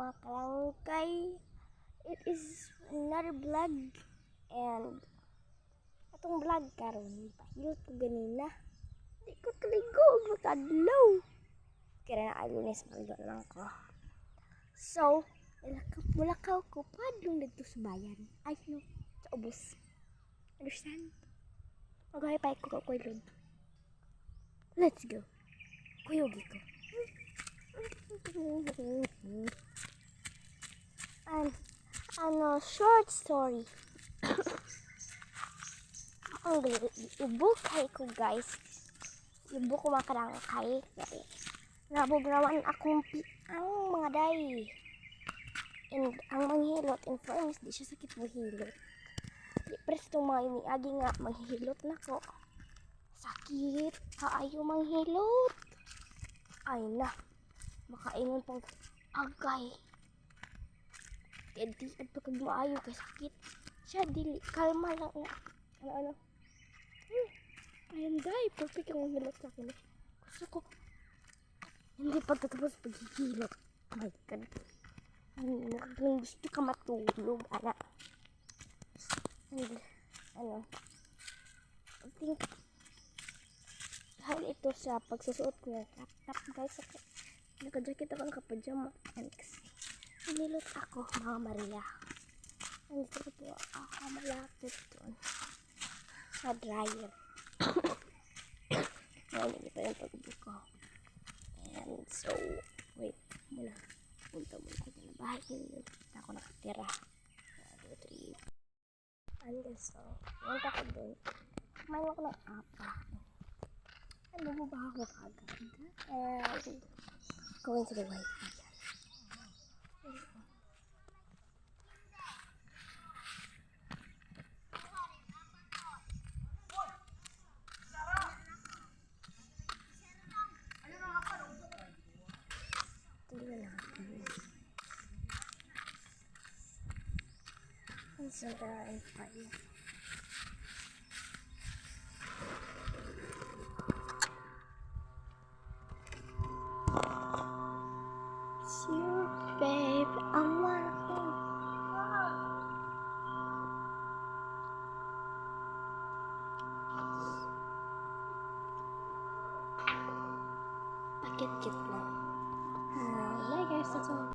mga kalangkay. It is another vlog. And atong vlog karon pahilot ko ganina. Di ko kaligo og makadlaw. Kaya na Lunes maligo lang ko. So, mulakaw ko padung dito sa bayan. Ay no, sa ubos. Understand? Mag-hi-fi ko ka kuylod. Let's go. Kuyugi ko. Short story. Ang ibukay ko guys. Ibu ko makarangkay. Nabog naman akong piang mga day. And ang manghilot, in fairness, di siya sakit mahilot. Di presto agi nga manghilot na ko. Sakit. Kaayo manghilot. Ay na. Makaingon pang agay. Kaya di at pagkag maayo kay sakit. Siya dili. Kalma lang na. Ano. Ayan day. Perfect yung manghilot sa akin. Gusto ko. Hindi pagtatapos paghihilot. Oh my god. Kung gusto ka matulog, anak. And, I think, dahil ito sa pagsusuot ko ng tap guys, naka-jacket ako, naka-pajama. And kasi, hinilot ako, mga Maria. Nandito ko po ako malapit doon. Sa dryer. Ngayon, hindi pa yung pagbuko. And so, wait, muna. Punta muna ako na bahay. Hindi ako nakatira. 1, 2, 3. And so, punta ko doon. Kumain ako ng apa. Ano mo ba ako kagad? And going to the wifi. Tingnan natin. Ang sobrang wifi. It's you, babe. I'm walking. Pakit-kit lang. Bye guys, that's all.